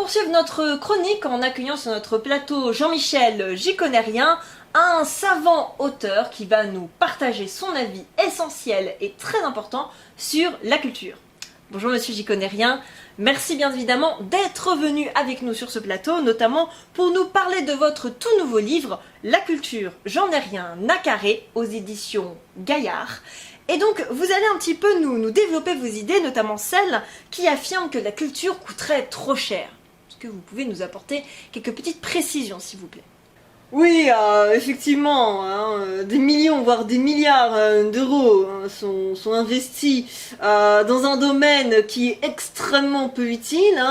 poursuivre notre chronique en accueillant sur notre plateau Jean-Michel J'y connais rien, un savant auteur qui va nous partager son avis essentiel et très important sur la culture. Bonjour monsieur J'y connais rien, merci bien évidemment d'être venu avec nous sur ce plateau, notamment pour nous parler de votre tout nouveau livre, La culture, j'en ai rien, Nacaré, aux éditions Gaillard. Et donc, vous allez un petit peu nous développer vos idées, notamment celles qui affirment que la culture coûterait trop cher. Est-ce que vous pouvez nous apporter quelques petites précisions, s'il vous plaît? Oui, effectivement, des millions, voire des milliards d'euros sont investis dans un domaine qui est extrêmement peu utile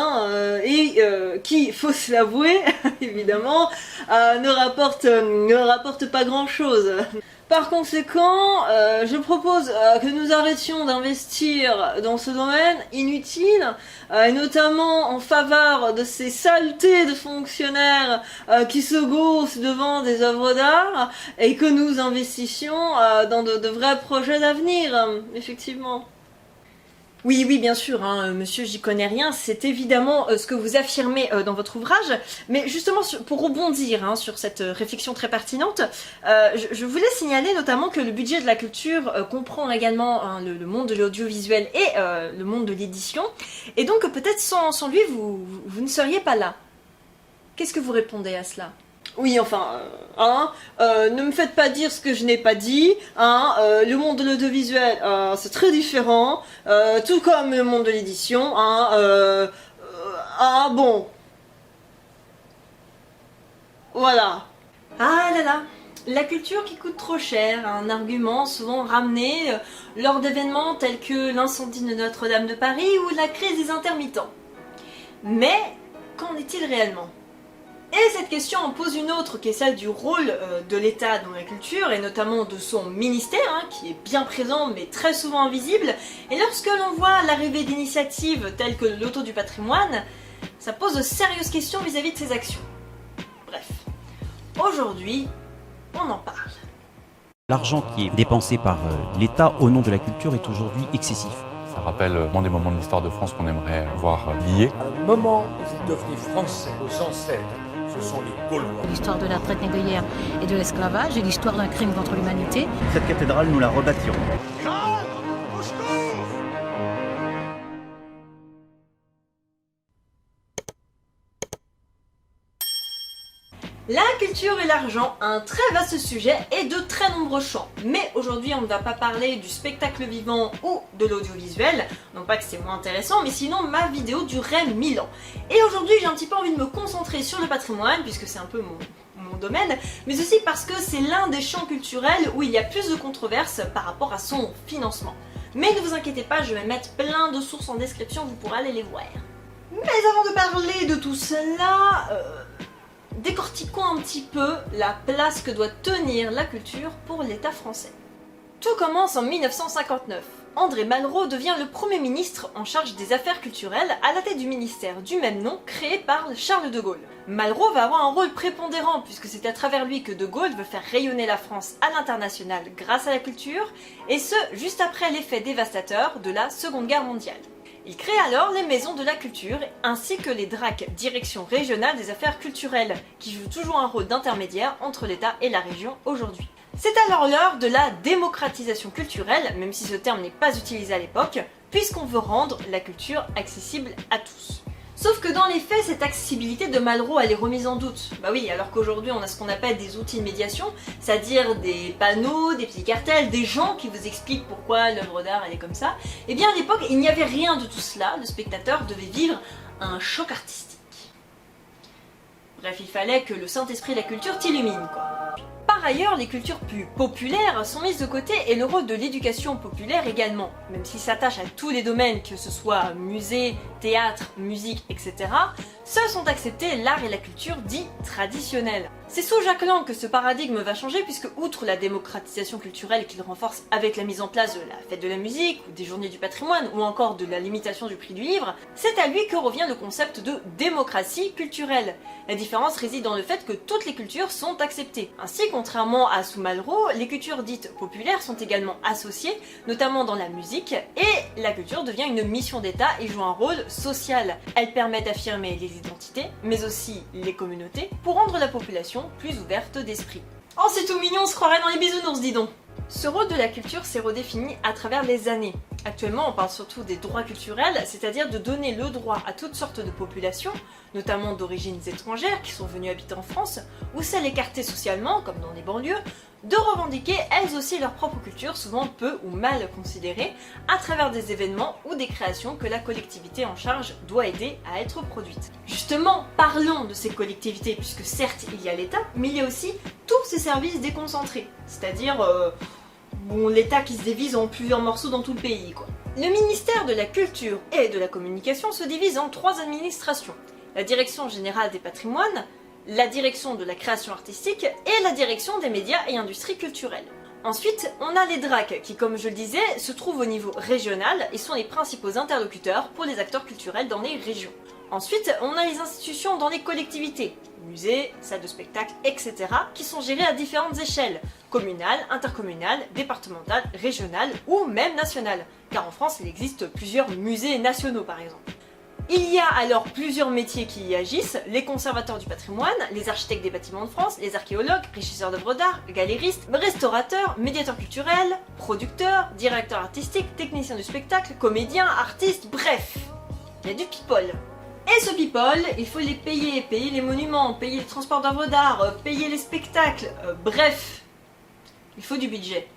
et qui, faut se l'avouer, évidemment, ne rapporte pas grand-chose. Par conséquent, je propose que nous arrêtions d'investir dans ce domaine inutile, et notamment en faveur de ces saletés de fonctionnaires qui se gaussent devant des œuvres d'art, et que nous investissions dans de vrais projets d'avenir, effectivement. Oui, bien sûr, monsieur J'y connais rien, c'est évidemment ce que vous affirmez dans votre ouvrage, mais justement pour rebondir sur cette réflexion très pertinente, je voulais signaler notamment que le budget de la culture comprend également le monde de l'audiovisuel et le monde de l'édition, et donc peut-être sans lui vous ne seriez pas là. Qu'est-ce que vous répondez à cela ? Oui, enfin, ne me faites pas dire ce que je n'ai pas dit, le monde de l'audiovisuel, c'est très différent, tout comme le monde de l'édition, bon. Voilà. Ah là là, la culture qui coûte trop cher, un argument souvent ramené lors d'événements tels que l'incendie de Notre-Dame de Paris ou la crise des intermittents. Mais, qu'en est-il réellement ? Et cette question en pose une autre qui est celle du rôle de l'État dans la culture et notamment de son ministère qui est bien présent mais très souvent invisible. Et lorsque l'on voit l'arrivée d'initiatives telles que le loto du patrimoine, ça pose de sérieuses questions vis-à-vis de ses actions. Bref, aujourd'hui, on en parle. L'argent qui est dépensé par l'État au nom de la culture est aujourd'hui excessif. Ça rappelle des moments de l'histoire de France qu'on aimerait voir liés. À un moment où vous devenez français, aux ancêtres, ce sont les Gaulois. L'histoire de la traite négrière et de l'esclavage et l'histoire d'un crime contre l'humanité. Cette cathédrale, nous la rebâtirons. La culture et l'argent, un très vaste sujet et de très nombreux champs. Mais aujourd'hui, on ne va pas parler du spectacle vivant ou de l'audiovisuel. Non pas que c'est moins intéressant, mais sinon ma vidéo durerait 1000 ans. Et aujourd'hui, j'ai un petit peu envie de me concentrer sur le patrimoine, puisque c'est un peu mon domaine, mais aussi parce que c'est l'un des champs culturels où il y a plus de controverses par rapport à son financement. Mais ne vous inquiétez pas, je vais mettre plein de sources en description, vous pourrez aller les voir. Mais avant de parler de tout cela... décortiquons un petit peu la place que doit tenir la culture pour l'État français. Tout commence en 1959. André Malraux devient le Premier ministre en charge des affaires culturelles à la tête du ministère du même nom créé par Charles de Gaulle. Malraux va avoir un rôle prépondérant puisque c'est à travers lui que de Gaulle veut faire rayonner la France à l'international grâce à la culture, et ce, juste après l'effet dévastateur de la Seconde Guerre mondiale. Il crée alors les maisons de la culture, ainsi que les DRAC, Direction Régionale des Affaires Culturelles, qui jouent toujours un rôle d'intermédiaire entre l'État et la région aujourd'hui. C'est alors l'heure de la démocratisation culturelle, même si ce terme n'est pas utilisé à l'époque, puisqu'on veut rendre la culture accessible à tous. Sauf que dans les faits, cette accessibilité de Malraux elle est remise en doute. Bah oui, alors qu'aujourd'hui on a ce qu'on appelle des outils de médiation, c'est-à-dire des panneaux, des petits cartels, des gens qui vous expliquent pourquoi l'œuvre d'art elle est comme ça. Et bien à l'époque, il n'y avait rien de tout cela, le spectateur devait vivre un choc artistique. Bref, il fallait que le Saint-Esprit de la culture t'illumine quoi. Par ailleurs, les cultures plus populaires sont mises de côté et le rôle de l'éducation populaire également. Même s'il s'attache à tous les domaines, que ce soit musée, théâtre, musique, etc., seuls sont acceptés l'art et la culture dits traditionnels. C'est sous Jack Lang que ce paradigme va changer puisque outre la démocratisation culturelle qu'il renforce avec la mise en place de la fête de la musique, ou des journées du patrimoine, ou encore de la limitation du prix du livre, c'est à lui que revient le concept de démocratie culturelle. La différence réside dans le fait que toutes les cultures sont acceptées. Ainsi, contrairement à sous Malraux, les cultures dites populaires sont également associées, notamment dans la musique, et la culture devient une mission d'État et joue un rôle social. Elle permet d'affirmer les identités, mais aussi les communautés, pour rendre la population plus ouverte d'esprit. Oh, c'est tout mignon, on se croirait dans les bisounours, dis donc. Ce rôle de la culture s'est redéfini à travers les années. Actuellement, on parle surtout des droits culturels, c'est-à-dire de donner le droit à toutes sortes de populations, notamment d'origines étrangères qui sont venues habiter en France, ou celles écartées socialement, comme dans les banlieues, de revendiquer elles aussi leur propre culture, souvent peu ou mal considérée, à travers des événements ou des créations que la collectivité en charge doit aider à être produites. Justement, parlons de ces collectivités, puisque certes il y a l'État, mais il y a aussi tous ces services déconcentrés, c'est-à-dire l'État qui se divise en plusieurs morceaux dans tout le pays, quoi. Le ministère de la Culture et de la Communication se divise en 3 administrations. La Direction Générale des Patrimoines, la Direction de la Création Artistique et la Direction des Médias et Industries Culturelles. Ensuite, on a les DRAC qui, comme je le disais, se trouvent au niveau régional et sont les principaux interlocuteurs pour les acteurs culturels dans les régions. Ensuite, on a les institutions dans les collectivités, musées, salles de spectacle, etc., qui sont gérées à différentes échelles, communales, intercommunales, départementales, régionales ou même nationales, car en France il existe plusieurs musées nationaux par exemple. Il y a alors plusieurs métiers qui y agissent, les conservateurs du patrimoine, les architectes des bâtiments de France, les archéologues, régisseurs d'œuvres d'art, galéristes, restaurateurs, médiateurs culturels, producteurs, directeurs artistiques, techniciens du spectacle, comédiens, artistes, bref, il y a du people. Et ce people, il faut les payer, payer les monuments, payer le transport d'œuvres d'art, payer les spectacles, bref, il faut du budget.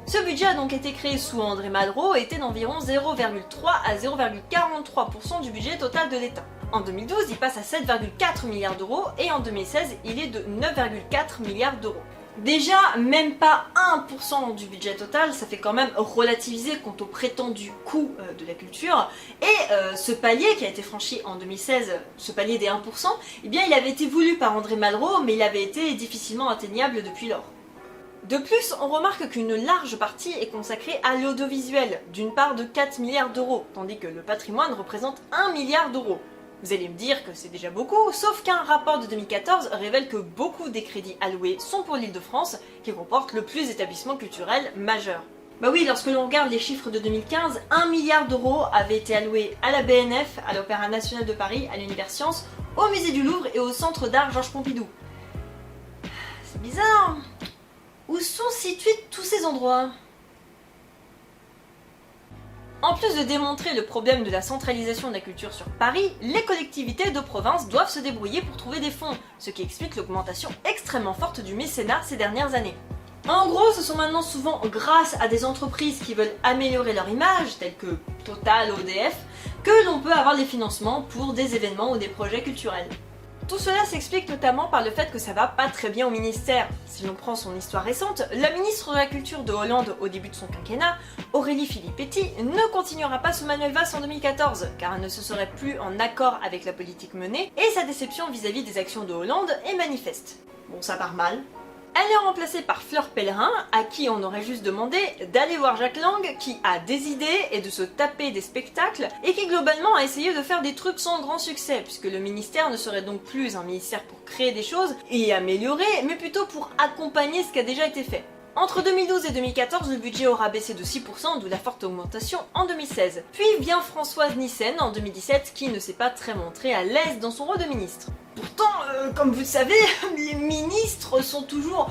Ce budget a donc été créé sous André Malraux et était d'environ 0,3 à 0,43% du budget total de l'État. En 2012, il passe à 7,4 milliards d'euros et en 2016, il est de 9,4 milliards d'euros. Déjà, même pas 1% du budget total, ça fait quand même relativiser quant au prétendu coût de la culture. Et ce palier qui a été franchi en 2016, ce palier des 1%, eh bien il avait été voulu par André Malraux, mais il avait été difficilement atteignable depuis lors. De plus, on remarque qu'une large partie est consacrée à l'audiovisuel, d'une part de 4 milliards d'euros, tandis que le patrimoine représente 1 milliard d'euros. Vous allez me dire que c'est déjà beaucoup, sauf qu'un rapport de 2014 révèle que beaucoup des crédits alloués sont pour l'Île-de-France, qui comporte le plus d'établissements culturels majeurs. Bah oui, lorsque l'on regarde les chiffres de 2015, 1 milliard d'euros avait été alloué à la BNF, à l'Opéra National de Paris, à l'Univers Sciences, au Musée du Louvre et au Centre d'Art Georges Pompidou. C'est bizarre. Où sont situés tous ces endroits ? En plus de démontrer le problème de la centralisation de la culture sur Paris, les collectivités de province doivent se débrouiller pour trouver des fonds, ce qui explique l'augmentation extrêmement forte du mécénat ces dernières années. En gros, ce sont maintenant souvent grâce à des entreprises qui veulent améliorer leur image, telles que Total, EDF, que l'on peut avoir des financements pour des événements ou des projets culturels. Tout cela s'explique notamment par le fait que ça va pas très bien au ministère. Si l'on prend son histoire récente, la ministre de la Culture de Hollande au début de son quinquennat, Aurélie Filippetti, ne continuera pas sous Manuel Valls en 2014, car elle ne se serait plus en accord avec la politique menée, et sa déception vis-à-vis des actions de Hollande est manifeste. Bon, ça part mal. Elle est remplacée par Fleur Pellerin, à qui on aurait juste demandé d'aller voir Jack Lang, qui a des idées et de se taper des spectacles, et qui globalement a essayé de faire des trucs sans grand succès, puisque le ministère ne serait donc plus un ministère pour créer des choses et améliorer, mais plutôt pour accompagner ce qui a déjà été fait. Entre 2012 et 2014, le budget aura baissé de 6%, d'où la forte augmentation en 2016. Puis vient Françoise Nyssen en 2017, qui ne s'est pas très montrée à l'aise dans son rôle de ministre. Pourtant, comme vous le savez, les ministres sont toujours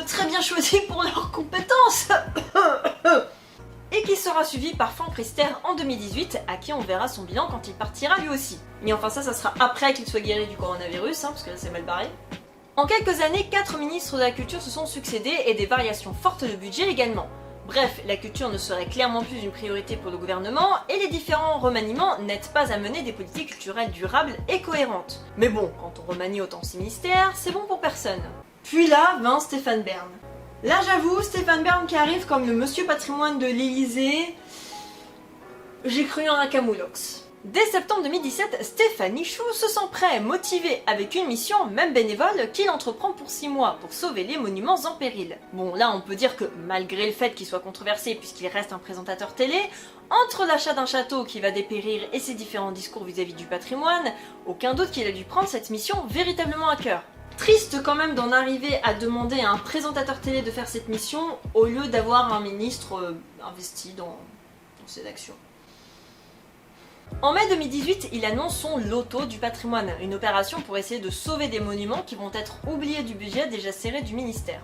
très bien choisis pour leurs compétences. Et qui sera suivi par Franck Riester en 2018, à qui on verra son bilan quand il partira lui aussi. Mais enfin ça sera après qu'il soit guéri du coronavirus, parce que là c'est mal barré. En quelques années, 4 ministres de la culture se sont succédés et des variations fortes de budget également. Bref, la culture ne serait clairement plus une priorité pour le gouvernement et les différents remaniements n'aident pas à mener des politiques culturelles durables et cohérentes. Mais bon, quand on remanie autant ces ministères, c'est bon pour personne. Puis là, vint Stéphane Bern. Là j'avoue, Stéphane Bern qui arrive comme le monsieur patrimoine de l'Élysée, j'ai cru en un camoulox. Dès septembre 2017, Stéphane Chou se sent prêt, motivé, avec une mission, même bénévole, qu'il entreprend pour 6 mois, pour sauver les monuments en péril. Bon, là on peut dire que, malgré le fait qu'il soit controversé puisqu'il reste un présentateur télé, entre l'achat d'un château qui va dépérir et ses différents discours vis-à-vis du patrimoine, aucun doute qu'il a dû prendre cette mission véritablement à cœur. Triste quand même d'en arriver à demander à un présentateur télé de faire cette mission, au lieu d'avoir un ministre investi dans ses actions. En mai 2018, il annonce son loto du patrimoine, une opération pour essayer de sauver des monuments qui vont être oubliés du budget déjà serré du ministère.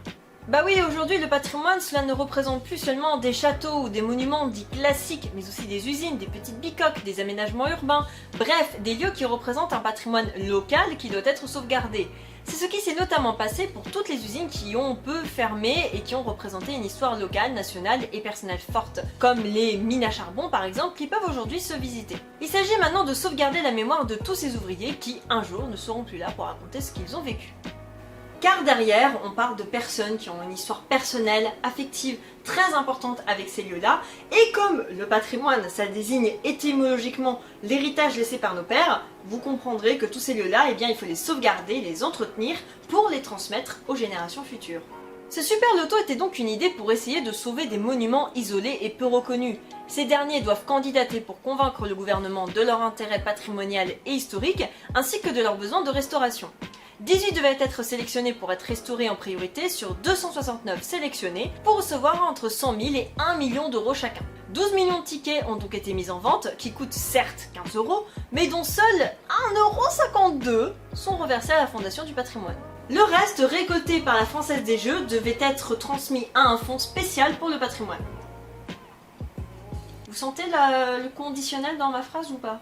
Bah oui, aujourd'hui le patrimoine, cela ne représente plus seulement des châteaux ou des monuments dits classiques, mais aussi des usines, des petites bicoques, des aménagements urbains, bref, des lieux qui représentent un patrimoine local qui doit être sauvegardé. C'est ce qui s'est notamment passé pour toutes les usines qui ont peu fermé et qui ont représenté une histoire locale, nationale et personnelle forte, comme les mines à charbon par exemple qui peuvent aujourd'hui se visiter. Il s'agit maintenant de sauvegarder la mémoire de tous ces ouvriers qui, un jour, ne seront plus là pour raconter ce qu'ils ont vécu. Car derrière, on parle de personnes qui ont une histoire personnelle, affective, très importante avec ces lieux-là, et comme le patrimoine, ça désigne étymologiquement l'héritage laissé par nos pères, vous comprendrez que tous ces lieux-là, eh bien, il faut les sauvegarder, les entretenir, pour les transmettre aux générations futures. Ce super loto était donc une idée pour essayer de sauver des monuments isolés et peu reconnus. Ces derniers doivent candidater pour convaincre le gouvernement de leur intérêt patrimonial et historique, ainsi que de leurs besoins de restauration. 18 devaient être sélectionnés pour être restaurés en priorité sur 269 sélectionnés pour recevoir entre 100 000 et 1 million d'euros chacun. 12 millions de tickets ont donc été mis en vente, qui coûtent certes 15 euros, mais dont seuls 1,52 € sont reversés à la Fondation du patrimoine. Le reste, récolté par la Française des Jeux, devait être transmis à un fonds spécial pour le patrimoine. Vous sentez le conditionnel dans ma phrase ou pas ?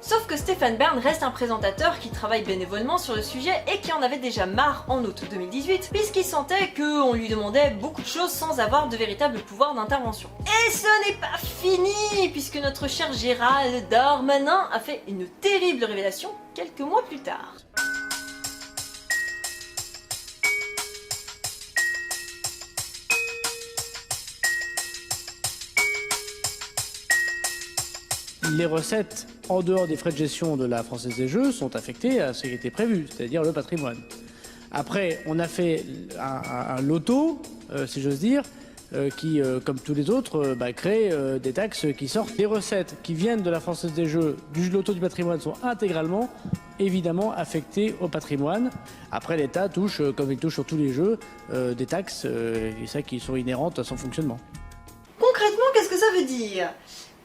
Sauf que Stéphane Bern reste un présentateur qui travaille bénévolement sur le sujet et qui en avait déjà marre en août 2018 puisqu'il sentait qu'on lui demandait beaucoup de choses sans avoir de véritable pouvoir d'intervention. Et ce n'est pas fini puisque notre cher Gérald Darmanin a fait une terrible révélation quelques mois plus tard. Les recettes en dehors des frais de gestion de la Française des Jeux sont affectées à ce qui était prévu, c'est-à-dire le patrimoine. Après, on a fait un loto, si j'ose dire, qui, comme tous les autres, crée des taxes qui sortent. Les recettes qui viennent de la Française des Jeux, du loto du patrimoine, sont intégralement, évidemment, affectées au patrimoine. Après, l'État touche, comme il touche sur tous les jeux, des taxes, et ça qui sont inhérentes à son fonctionnement. Concrètement, qu'est-ce que ça veut dire ?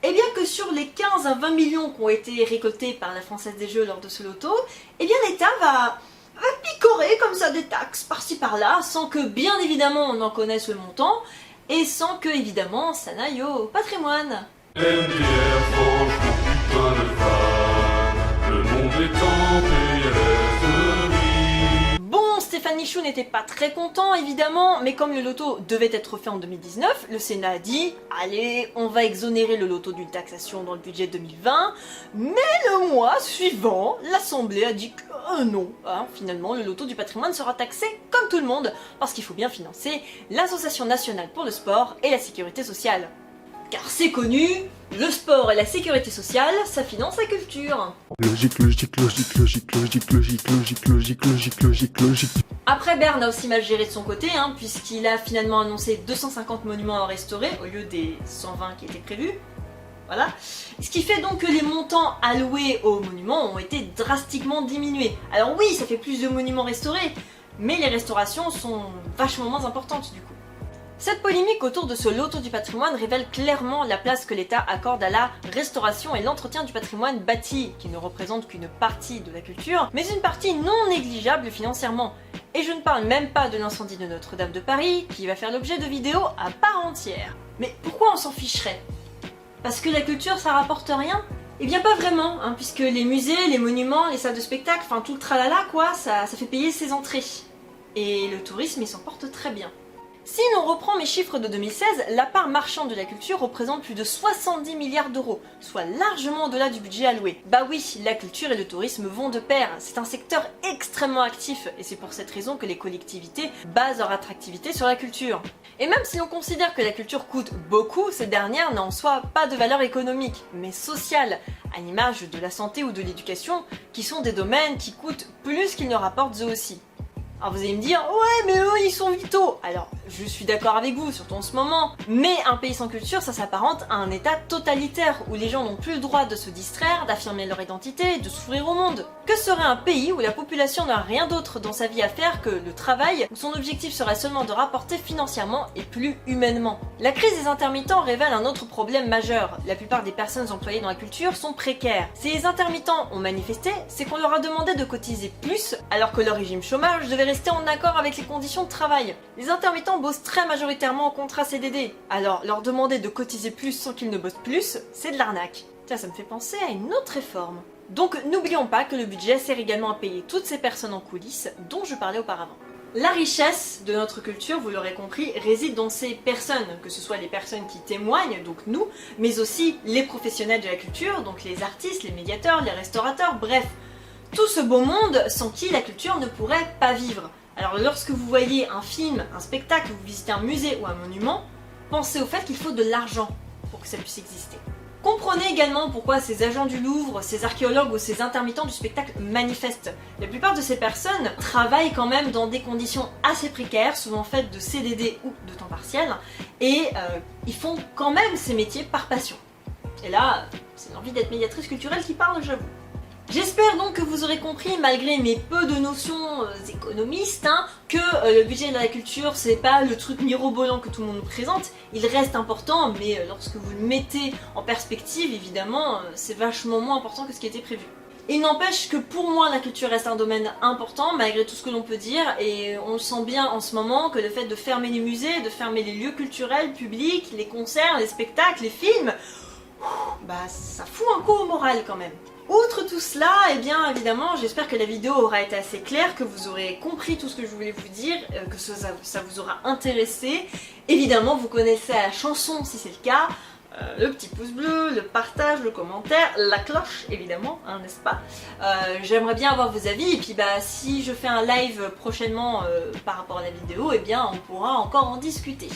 Eh bien que sur les 15 à 20 millions qui ont été récoltés par la Française des Jeux lors de ce loto, eh bien l'État va picorer comme ça des taxes par-ci par-là, sans que bien évidemment on en connaisse le montant, et sans que évidemment ça n'aille au patrimoine. MDR, franchement, putain de fan, le monde est en PLS. Bon, Stéphane Chou n'était pas très content évidemment, mais comme le loto devait être fait en 2019, le Sénat a dit « Allez, on va exonérer le loto d'une taxation dans le budget 2020 », mais le mois suivant, l'Assemblée a dit que non, finalement le loto du patrimoine sera taxé comme tout le monde, parce qu'il faut bien financer l'Association nationale pour le sport et la sécurité sociale. Car c'est connu, le sport et la sécurité sociale, ça finance la culture. Logique. Après, Bern a aussi mal géré de son côté, puisqu'il a finalement annoncé 250 monuments à restaurer au lieu des 120 qui étaient prévus. Voilà. Ce qui fait donc que les montants alloués aux monuments ont été drastiquement diminués. Alors oui, ça fait plus de monuments restaurés, mais les restaurations sont vachement moins importantes du coup. Cette polémique autour de ce loto du patrimoine révèle clairement la place que l'État accorde à la restauration et l'entretien du patrimoine bâti, qui ne représente qu'une partie de la culture, mais une partie non négligeable financièrement. Et je ne parle même pas de l'incendie de Notre-Dame de Paris, qui va faire l'objet de vidéos à part entière. Mais pourquoi on s'en ficherait ? Parce que la culture ça rapporte rien ? Eh bien pas vraiment, puisque les musées, les monuments, les salles de spectacle, enfin tout le tralala quoi, ça fait payer ses entrées. Et le tourisme il s'en porte très bien. Si l'on reprend mes chiffres de 2016, la part marchande de la culture représente plus de 70 milliards d'euros, soit largement au-delà du budget alloué. Bah oui, la culture et le tourisme vont de pair, c'est un secteur extrêmement actif, et c'est pour cette raison que les collectivités basent leur attractivité sur la culture. Et même si l'on considère que la culture coûte beaucoup, cette dernière n'a en soi pas de valeur économique, mais sociale, à l'image de la santé ou de l'éducation, qui sont des domaines qui coûtent plus qu'ils ne rapportent eux aussi. Alors vous allez me dire, ouais mais eux ils sont vitaux. Alors je suis d'accord avec vous, surtout en ce moment, mais un pays sans culture ça s'apparente à un état totalitaire où les gens n'ont plus le droit de se distraire, d'affirmer leur identité, de s'ouvrir au monde. Que serait un pays où la population n'a rien d'autre dans sa vie à faire que le travail, où son objectif serait seulement de rapporter financièrement et plus humainement? La crise des intermittents révèle un autre problème majeur. La plupart des personnes employées dans la culture sont précaires. Si les intermittents ont manifesté, c'est qu'on leur a demandé de cotiser plus alors que leur régime chômage devait rester en accord avec les conditions de travail. Les intermittents bossent très majoritairement en contrat CDD, alors leur demander de cotiser plus sans qu'ils ne bossent plus, c'est de l'arnaque. Tiens, ça me fait penser à une autre réforme. Donc n'oublions pas que le budget sert également à payer toutes ces personnes en coulisses dont je parlais auparavant. La richesse de notre culture, vous l'aurez compris, réside dans ces personnes, que ce soit les personnes qui témoignent, donc nous, mais aussi les professionnels de la culture, donc les artistes, les médiateurs, les restaurateurs, bref, tout ce beau monde sans qui la culture ne pourrait pas vivre. Alors lorsque vous voyez un film, un spectacle, vous visitez un musée ou un monument, pensez au fait qu'il faut de l'argent pour que ça puisse exister. Comprenez également pourquoi ces agents du Louvre, ces archéologues ou ces intermittents du spectacle manifestent. La plupart de ces personnes travaillent quand même dans des conditions assez précaires, souvent faites de CDD ou de temps partiel, et ils font quand même ces métiers par passion. Et là, c'est l'envie d'être médiatrice culturelle qui parle, j'avoue. J'espère donc que vous aurez compris, malgré mes peu de notions économistes, que le budget de la culture c'est pas le truc mirobolant que tout le monde nous présente. Il reste important, mais lorsque vous le mettez en perspective, évidemment, c'est vachement moins important que ce qui était prévu. Il n'empêche que pour moi la culture reste un domaine important malgré tout ce que l'on peut dire, et on le sent bien en ce moment que le fait de fermer les musées, de fermer les lieux culturels publics, les concerts, les spectacles, les films, bah ça fout un coup au moral quand même. Outre tout cela, eh bien évidemment j'espère que la vidéo aura été assez claire, que vous aurez compris tout ce que je voulais vous dire, que ça vous aura intéressé. Évidemment vous connaissez la chanson si c'est le cas, le petit pouce bleu, le partage, le commentaire, la cloche évidemment, n'est-ce pas? J'aimerais bien avoir vos avis, et puis bah si je fais un live prochainement par rapport à la vidéo, eh bien on pourra encore en discuter.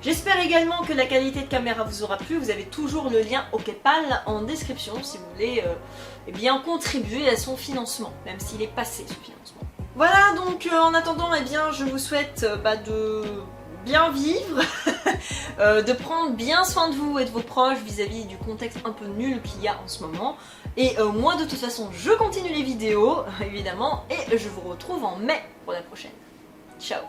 J'espère également que la qualité de caméra vous aura plu, vous avez toujours le lien au PayPal en description si vous voulez eh bien, contribuer à son financement, même s'il est passé ce financement. Voilà, donc en attendant, eh bien, je vous souhaite de bien vivre, de prendre bien soin de vous et de vos proches vis-à-vis du contexte un peu nul qu'il y a en ce moment. Et moi de toute façon je continue les vidéos, évidemment, et je vous retrouve en mai pour la prochaine. Ciao!